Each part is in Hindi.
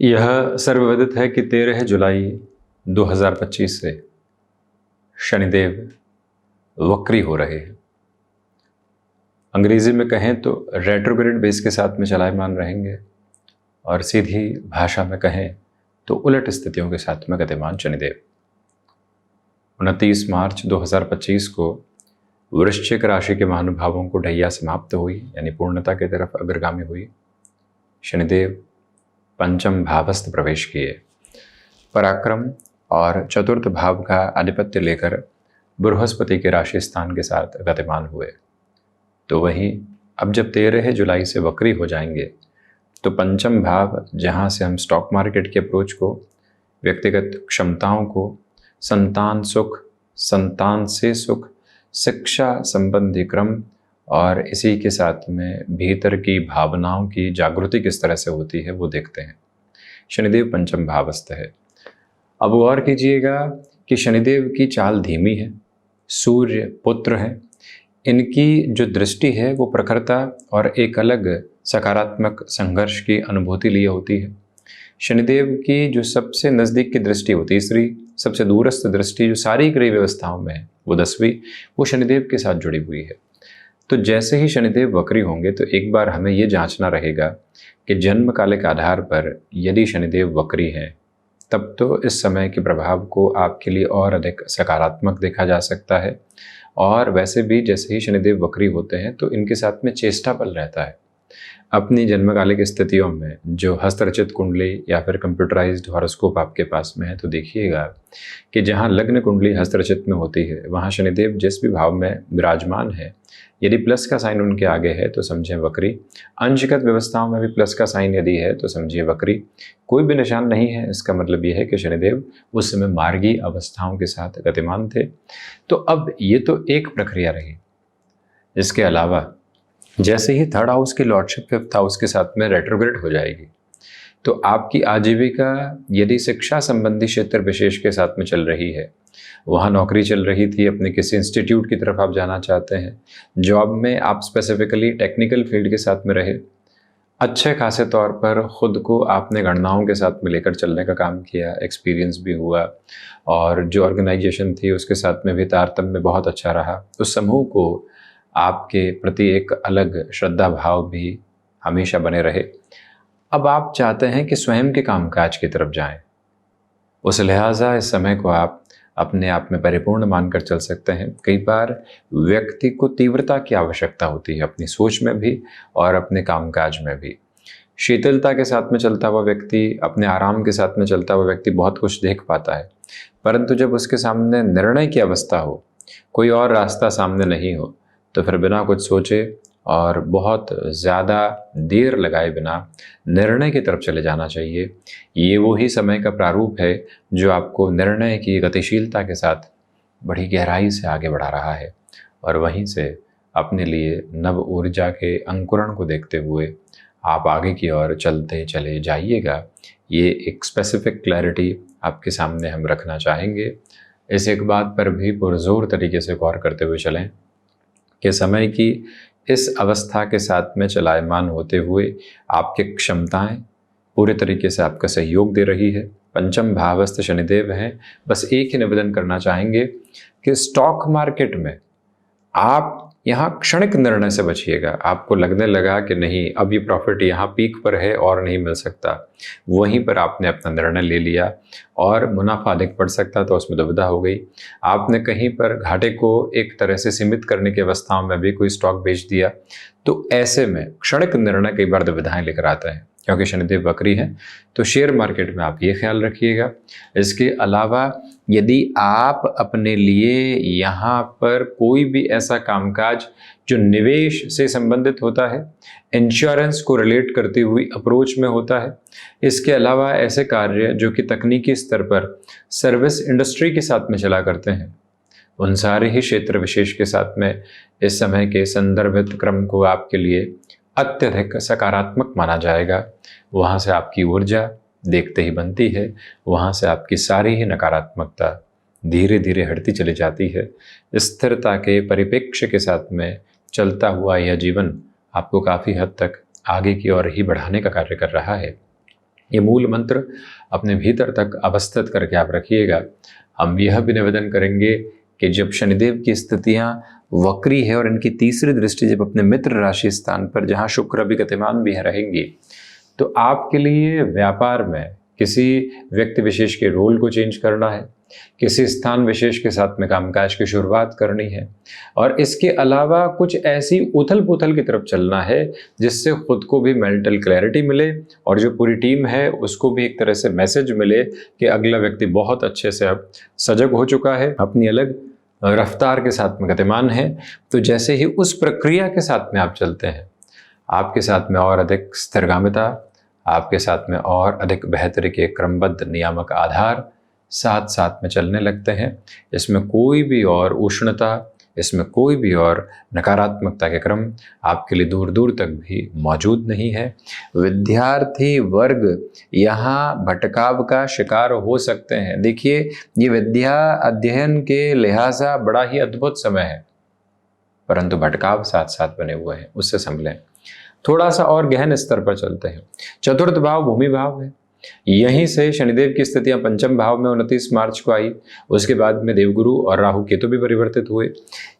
यह सर्वविदित है कि 13 जुलाई 2025 से शनिदेव वक्री हो रहे हैं। अंग्रेजी में कहें तो रेट्रोग्रेड बेस के साथ में चलायमान रहेंगे और सीधी भाषा में कहें तो उलट स्थितियों के साथ में गतिमान शनिदेव 29 मार्च 2025 को वृश्चिक राशि के महानुभावों को ढैया समाप्त हुई, यानी पूर्णता की तरफ अग्रगामी हुई। शनिदेव पंचम भावस्थ प्रवेश किए, पराक्रम और चतुर्थ भाव का आधिपत्य लेकर बृहस्पति के राशि स्थान के साथ गतिमान हुए। तो वहीं अब जब 13 जुलाई से वक्री हो जाएंगे तो पंचम भाव, जहां से हम स्टॉक मार्केट के अप्रोच को, व्यक्तिगत क्षमताओं को, संतान सुख, संतान से सुख, शिक्षा संबंधी क्रम और इसी के साथ में भीतर की भावनाओं की जागृति किस तरह से होती है वो देखते हैं। शनिदेव पंचम भावस्थ है। अब गौर कीजिएगा कि शनिदेव की चाल धीमी है, सूर्य पुत्र है, इनकी जो दृष्टि है वो प्रखरता और एक अलग सकारात्मक संघर्ष की अनुभूति लिए होती है। शनिदेव की जो सबसे नज़दीक की दृष्टि वो तीसरी, सबसे दूरस्थ दृष्टि जो सारी ग्रह व्यवस्थाओं में है वो 10वीं, वो शनिदेव के साथ जुड़ी हुई है। तो जैसे ही शनिदेव वक्री होंगे तो एक बार हमें ये जांचना रहेगा कि जन्म कालिक आधार पर यदि शनिदेव वक्री हैं तब तो इस समय के प्रभाव को आपके लिए और अधिक सकारात्मक देखा जा सकता है। और वैसे भी जैसे ही शनिदेव वक्री होते हैं तो इनके साथ में चेष्टा बल रहता है। अपनी जन्मकालिक स्थितियों में जो हस्तरचित कुंडली या फिर कंप्यूटराइज्ड हॉरोस्कोप आपके पास में है तो देखिएगा कि जहां लग्न कुंडली हस्तरचित में होती है वहां शनिदेव जिस भी भाव में विराजमान है, यदि प्लस का साइन उनके आगे है तो समझें वक्री। अंशगत व्यवस्थाओं में भी प्लस का साइन यदि है तो समझिए वक्री। कोई भी निशान नहीं है, इसका मतलब यह है कि शनिदेव उस समय मार्गी अवस्थाओं के साथ गतिमान थे। तो अब ये तो एक प्रक्रिया रही। इसके अलावा जैसे ही थर्ड हाउस की लॉर्डशिप फिफ्थ हाउस के साथ में रेट्रोग्रेड हो जाएगी तो आपकी आजीविका यदि शिक्षा संबंधी क्षेत्र विशेष के साथ में चल रही है, वहाँ नौकरी चल रही थी, अपने किसी इंस्टीट्यूट की तरफ आप जाना चाहते हैं, जॉब में आप स्पेसिफिकली टेक्निकल फील्ड के साथ में रहे, अच्छे खासे तौर पर खुद को आपने गणनाओं के साथ में लेकर चलने का काम किया, एक्सपीरियंस भी हुआ और जो ऑर्गेनाइजेशन थी उसके साथ में भी तारतम्य बहुत अच्छा रहा, उस समूह को आपके प्रति एक अलग श्रद्धा भाव भी हमेशा बने रहे। अब आप चाहते हैं कि स्वयं के कामकाज की तरफ जाएं, उस लिहाजा इस समय को आप अपने आप में परिपूर्ण मानकर चल सकते हैं। कई बार व्यक्ति को तीव्रता की आवश्यकता होती है अपनी सोच में भी और अपने कामकाज में भी। शीतलता के साथ में चलता हुआ व्यक्ति, अपने आराम के साथ में चलता हुआ व्यक्ति बहुत कुछ देख पाता है, परंतु जब उसके सामने निर्णय की अवस्था हो, कोई और रास्ता सामने नहीं हो, तो फिर बिना कुछ सोचे और बहुत ज़्यादा देर लगाए बिना निर्णय की तरफ चले जाना चाहिए। ये वही समय का प्रारूप है जो आपको निर्णय की गतिशीलता के साथ बड़ी गहराई से आगे बढ़ा रहा है और वहीं से अपने लिए नव ऊर्जा के अंकुरण को देखते हुए आप आगे की ओर चलते चले जाइएगा। ये एक स्पेसिफिक क्लैरिटी आपके सामने हम रखना चाहेंगे। इस एक बात पर भी पुरजोर तरीके से गौर करते हुए चलें कि समय की इस अवस्था के साथ में चलायमान होते हुए आपकी क्षमताएं पूरे तरीके से आपका सहयोग दे रही है। पंचम भावस्थ शनिदेव हैं। बस एक ही निवेदन करना चाहेंगे कि स्टॉक मार्केट में आप यहाँ क्षणिक निर्णय से बचिएगा। आपको लगने लगा कि नहीं अब ये प्रॉफिट यहाँ पीक पर है और नहीं मिल सकता, वहीं पर आपने अपना निर्णय ले लिया और मुनाफा अधिक बढ़ सकता तो उसमें दुविधा हो गई। आपने कहीं पर घाटे को एक तरह से सीमित करने की अवस्थाओं में भी कोई स्टॉक बेच दिया, तो ऐसे में क्षणिक निर्णय कई बार दुविधाएं लेकर आता है क्योंकि शनिदेव वक्री है। तो शेयर मार्केट में आप ये ख्याल रखिएगा। इसके अलावा यदि आप अपने लिए यहाँ पर कोई भी ऐसा कामकाज जो निवेश से संबंधित होता है, इंश्योरेंस को रिलेट करती हुई अप्रोच में होता है, इसके अलावा ऐसे कार्य जो कि तकनीकी स्तर पर सर्विस इंडस्ट्री के साथ में चला करते हैं, उन सारे ही क्षेत्र विशेष के साथ में इस समय के संदर्भित क्रम को आपके लिए अत्यधिक सकारात्मक माना जाएगा। वहाँ से आपकी ऊर्जा देखते ही बनती है, वहाँ से आपकी सारी ही नकारात्मकता धीरे धीरे हटती चली जाती है। स्थिरता के परिप्रेक्ष्य के साथ में चलता हुआ यह जीवन आपको काफ़ी हद तक आगे की ओर ही बढ़ाने का कार्य कर रहा है। ये मूल मंत्र अपने भीतर तक अवस्थित करके आप रखिएगा। हम यह भी निवेदन करेंगे कि जब शनिदेव की स्थितियां वक्री है और इनकी तीसरी दृष्टि जब अपने मित्र राशि स्थान पर, जहां शुक्र भी गतिमान भी है, रहेंगी, तो आपके लिए व्यापार में किसी व्यक्ति विशेष के रोल को चेंज करना है, किसी स्थान विशेष के साथ में कामकाज की शुरुआत करनी है, और इसके अलावा कुछ ऐसी उथल पुथल की तरफ चलना है जिससे खुद को भी मेंटल क्लैरिटी मिले और जो पूरी टीम है उसको भी एक तरह से मैसेज मिले कि अगला व्यक्ति बहुत अच्छे से अब सजग हो चुका है, अपनी अलग रफ्तार के साथ में गतिमान है। तो जैसे ही उस प्रक्रिया के साथ में आप चलते हैं, आपके साथ में और अधिक स्थिरगामिता, आपके साथ में और अधिक बेहतरी के क्रमबद्ध नियामक आधार साथ साथ में चलने लगते हैं। इसमें कोई भी और उष्णता, इसमें कोई भी और नकारात्मकता के क्रम आपके लिए दूर दूर तक भी मौजूद नहीं है। विद्यार्थी वर्ग यहाँ भटकाव का शिकार हो सकते हैं। देखिए, ये विद्या अध्ययन के लिहाजा बड़ा ही अद्भुत समय है, परंतु भटकाव साथ साथ बने हुए हैं, उससे संभलें। थोड़ा सा और गहन स्तर पर चलते हैं। चतुर्थ भाव भूमि भाव है। यहीं से शनिदेव की स्थितियां पंचम भाव में 29 मार्च को आई। उसके बाद में देवगुरु और राहु केतु भी परिवर्तित हुए।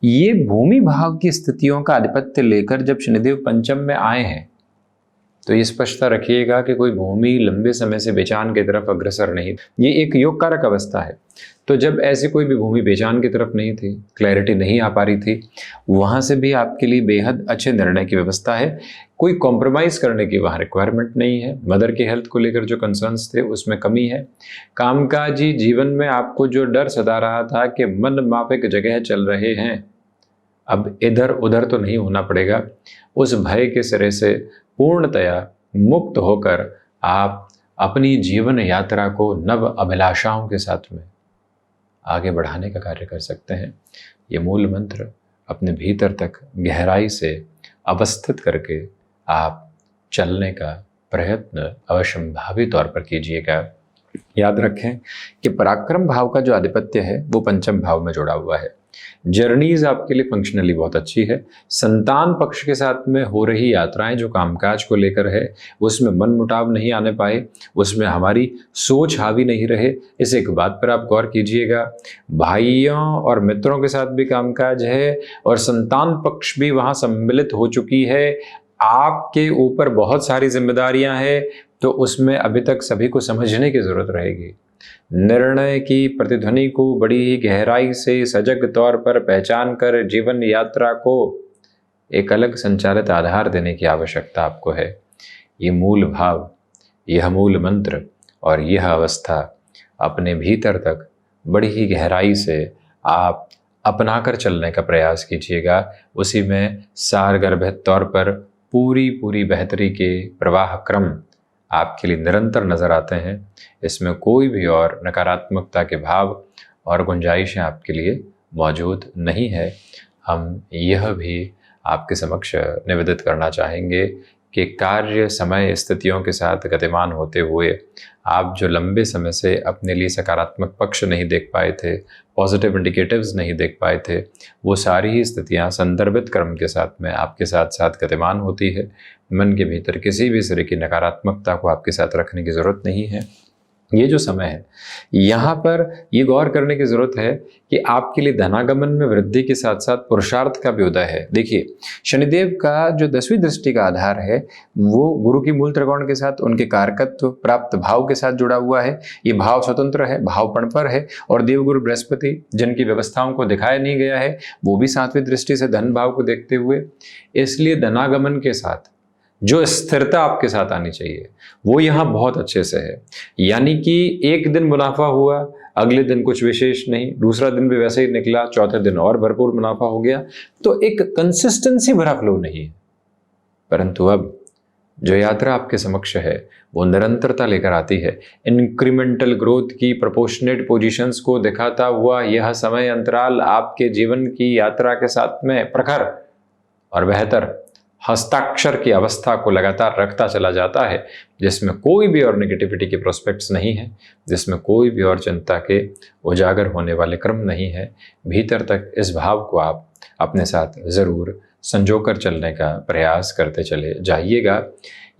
ये भूमि भाव की स्थितियों का आधिपत्य लेकर जब शनिदेव पंचम में आए हैं, तो ये स्पष्टता रखिएगा कि कोई भूमि लंबे समय से बेचान की तरफ अग्रसर नहीं। ये एक योग कारक अवस्था है। तो जब ऐसी कोई भी भूमि बेचान की तरफ नहीं थी, क्लैरिटी नहीं आ पा रही थी, वहां से भी आपके लिए बेहद अच्छे निर्णय की व्यवस्था है। कोई कॉम्प्रोमाइज करने की वहां रिक्वायरमेंट नहीं है। मदर की हेल्थ को लेकर जो कंसर्न्स थे उसमें कमी है। कामकाजी जीवन में आपको जो डर सता रहा था कि मन माफिक जगह चल रहे हैं, अब इधर उधर तो नहीं होना पड़ेगा। उस भय के सिरे से पूर्णतया मुक्त होकर आप अपनी जीवन यात्रा को नव अभिलाषाओं के साथ में आगे बढ़ाने का कार्य कर सकते हैं। ये मूल मंत्र अपने भीतर तक गहराई से अवस्थित करके आप चलने का प्रयत्न अवश्यंभावी तौर पर कीजिएगा। याद रखें कि पराक्रम भाव का जो आधिपत्य है वो पंचम भाव में जुड़ा हुआ है। जर्नीज आपके लिए फंक्शनली बहुत अच्छी है। संतान पक्ष के साथ में हो रही यात्राएं जो कामकाज को लेकर है, उसमें मन मुटाव नहीं आने पाए, उसमें हमारी सोच हावी नहीं रहे, इस एक बात पर आप गौर कीजिएगा। भाइयों और मित्रों के साथ भी कामकाज है और संतान पक्ष भी वहां सम्मिलित हो चुकी है। आपके ऊपर बहुत सारी जिम्मेदारियां हैं, तो उसमें अभी तक सभी को समझने की जरूरत रहेगी। निर्णय की प्रतिध्वनि को बड़ी ही गहराई से सजग तौर पर पहचान कर जीवन यात्रा को एक अलग संचालित आधार देने की आवश्यकता आपको है। ये मूल भाव, यह मूल मंत्र और यह अवस्था अपने भीतर तक बड़ी ही गहराई से आप अपनाकर चलने का प्रयास कीजिएगा। उसी में सारगर्भित तौर पर पूरी बेहतरी के प्रवाह क्रम आपके लिए निरंतर नजर आते हैं। इसमें कोई भी और नकारात्मकता के भाव और गुंजाइशें आपके लिए मौजूद नहीं है। हम यह भी आपके समक्ष निवेदित करना चाहेंगे कि कार्य समय स्थितियों के साथ गतिमान होते हुए आप जो लंबे समय से अपने लिए सकारात्मक पक्ष नहीं देख पाए थे, पॉजिटिव इंडिकेटिव्स नहीं देख पाए थे, वो सारी ही स्थितियां संदर्भित क्रम के साथ में आपके साथ साथ गतिमान होती है। मन के भीतर किसी भी तरह की नकारात्मकता को आपके साथ रखने की ज़रूरत नहीं है। ये जो समय है, यहाँ पर ये गौर करने की ज़रूरत है कि आपके लिए धनागमन में वृद्धि के साथ साथ पुरुषार्थ का भी उदय है। देखिए, शनिदेव का जो 10वीं दृष्टि का आधार है वो गुरु की मूल त्रिकोण के साथ उनके कारकत्व प्राप्त भाव के साथ जुड़ा हुआ है। ये भाव स्वतंत्र है, भावपण पर है, और देवगुरु बृहस्पति जिनकी व्यवस्थाओं को दिखाया नहीं गया है वो भी 7वीं दृष्टि से धन भाव को देखते हुए, इसलिए धनागमन के साथ जो स्थिरता आपके साथ आनी चाहिए वो यहाँ बहुत अच्छे से है। यानी कि एक दिन मुनाफा हुआ, अगले दिन कुछ विशेष नहीं, दूसरा दिन भी वैसे ही निकला, चौथे दिन और भरपूर मुनाफा हो गया। तो एक कंसिस्टेंसी भरा फ्लो नहीं है। परंतु अब जो यात्रा आपके समक्ष है वो निरंतरता लेकर आती है। इंक्रीमेंटल ग्रोथ की प्रोपोर्शनेट पोजीशंस को दिखाता हुआ यह समय अंतराल आपके जीवन की यात्रा के साथ में प्रखर और बेहतर हस्ताक्षर की अवस्था को लगातार रखता चला जाता है, जिसमें कोई भी और नेगेटिविटी के प्रोस्पेक्ट्स नहीं है, जिसमें कोई भी और चिंता के उजागर होने वाले क्रम नहीं है। भीतर तक इस भाव को आप अपने साथ ज़रूर संजोकर चलने का प्रयास करते चले जाइएगा।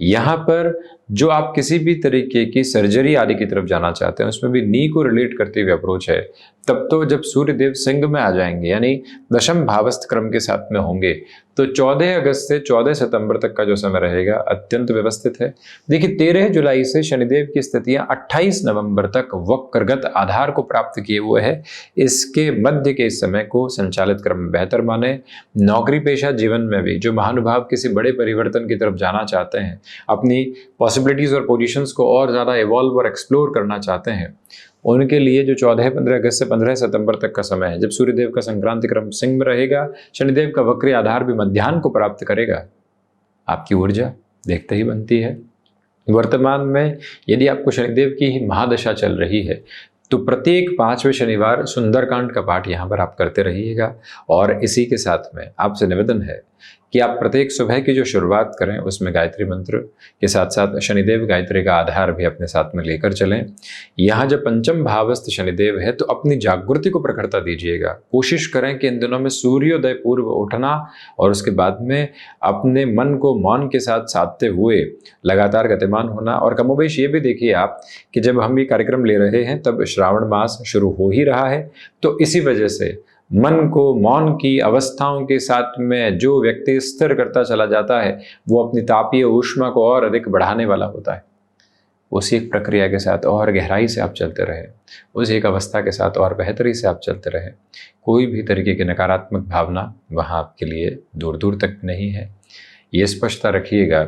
यहाँ पर जो आप किसी भी तरीके की सर्जरी आदि की तरफ जाना चाहते हैं उसमें भी नी को रिलेट करते हुए अप्रोच है, तब तो जब सूर्यदेव सिंह में आ जाएंगे यानी दशम भावस्थ क्रम के साथ में होंगे, तो 14 अगस्त से 14 सितंबर तक का जो समय रहेगा अत्यंत व्यवस्थित है। देखिए 13 जुलाई से शनिदेव की स्थितियां 28 नवंबर तक वक्रगत आधार को प्राप्त किए हुए है। इसके मध्य के इस समय को संचालित क्रम बेहतर माने। नौकरी पेशा जीवन में भी जो महानुभाव किसी बड़े परिवर्तन की तरफ जाना चाहते हैं, अपनी पॉसिबिलिटीज और पोजीशंस को और ज़्यादा इवॉल्व और एक्सप्लोर करना चाहते हैं, उनके लिए जो 14-15 अगस्त से 15 सितंबर तक का समय है, जब सूर्यदेव का संक्रांति क्रम सिंह में रहेगा, शनिदेव का वक्री आधार भी मध्याह्न को प्राप्त करेगा, आपकी ऊर्जा देखते ही बनती है। वर्तमान में यदि आपको शनिदेव की ही महादशा चल रही है तो प्रत्येक 5वें शनिवार सुंदरकांड का पाठ यहाँ पर आप करते रहिएगा। और इसी के साथ में आपसे निवेदन है कि आप प्रत्येक सुबह की जो शुरुआत करें उसमें गायत्री मंत्र के साथ साथ शनिदेव गायत्री का आधार भी अपने साथ में लेकर चलें। यहाँ जब पंचम भावस्थ शनिदेव है तो अपनी जागृति को प्रखरता दीजिएगा। कोशिश करें कि इन दिनों में सूर्योदय पूर्व उठना और उसके बाद में अपने मन को मौन के साथ साधते हुए लगातार गतिमान होना। और कमोबेश ये भी देखिए आप कि जब हम ये कार्यक्रम ले रहे हैं तब श्रावण मास शुरू हो ही रहा है, तो इसी वजह से मन को मौन की अवस्थाओं के साथ में जो व्यक्ति स्थिर करता चला जाता है वो अपनी तापीय ऊष्मा को और अधिक बढ़ाने वाला होता है। उसी एक प्रक्रिया के साथ और गहराई से आप चलते रहें, उसी एक अवस्था के साथ और बेहतरी से आप चलते रहें। कोई भी तरीके की नकारात्मक भावना वहाँ आपके लिए दूर दूर तक नहीं है। ये स्पष्टता रखिएगा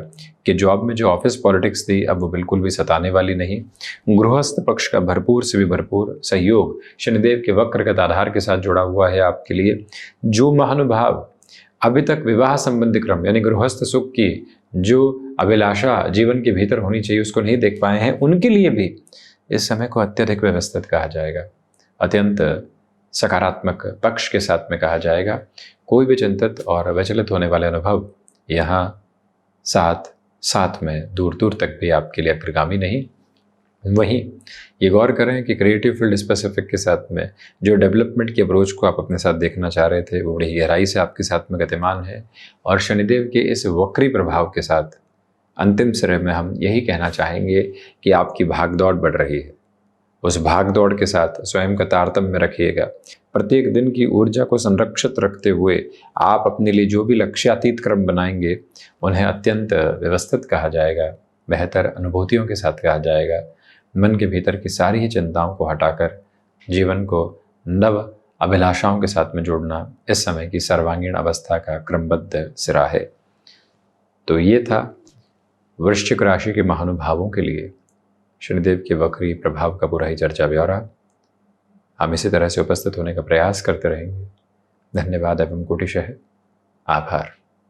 कि जॉब में जो ऑफिस पॉलिटिक्स थी अब वो बिल्कुल भी सताने वाली नहीं। गृहस्थ पक्ष का भरपूर से भी भरपूर सहयोग शनिदेव के वक्रगत आधार के साथ जुड़ा हुआ है आपके लिए। जो महानुभाव अभी तक विवाह संबंधी क्रम यानी गृहस्थ सुख की जो अभिलाषा जीवन के भीतर होनी चाहिए उसको नहीं देख पाए हैं, उनके लिए भी इस समय को अत्यधिक व्यवस्थित कहा जाएगा, अत्यंत सकारात्मक पक्ष के साथ में कहा जाएगा। कोई भी चिंतित और विचलित होने वाले अनुभव यहाँ साथ में दूर दूर तक भी आपके लिए अग्रगामी नहीं। वहीं ये गौर करें कि क्रिएटिव फील्ड स्पेसिफिक के साथ में जो डेवलपमेंट की अप्रोच को आप अपने साथ देखना चाह रहे थे वो बड़ी गहराई से आपके साथ में गतिमान है। और शनिदेव के इस वक्री प्रभाव के साथ अंतिम सिरे में हम यही कहना चाहेंगे कि आपकी भागदौड़ बढ़ रही है। उस भागदौड़ के साथ स्वयं का तारतम्य रखिएगा। प्रत्येक दिन की ऊर्जा को संरक्षित रखते हुए आप अपने लिए जो भी लक्ष्यातीत क्रम बनाएंगे उन्हें अत्यंत व्यवस्थित कहा जाएगा, बेहतर अनुभूतियों के साथ कहा जाएगा। मन के भीतर की सारी ही चिंताओं को हटाकर जीवन को नव अभिलाषाओं के साथ में जोड़ना इस समय की सर्वांगीण अवस्था का क्रमबद्ध सिरा है। तो ये था वृश्चिक राशि के महानुभावों के लिए शनिदेव के वक्री प्रभाव का पूरा ही चर्चा ब्यौरा। हम इसी तरह से उपस्थित होने का प्रयास करते रहेंगे। धन्यवाद एवं कोटिशः आभार।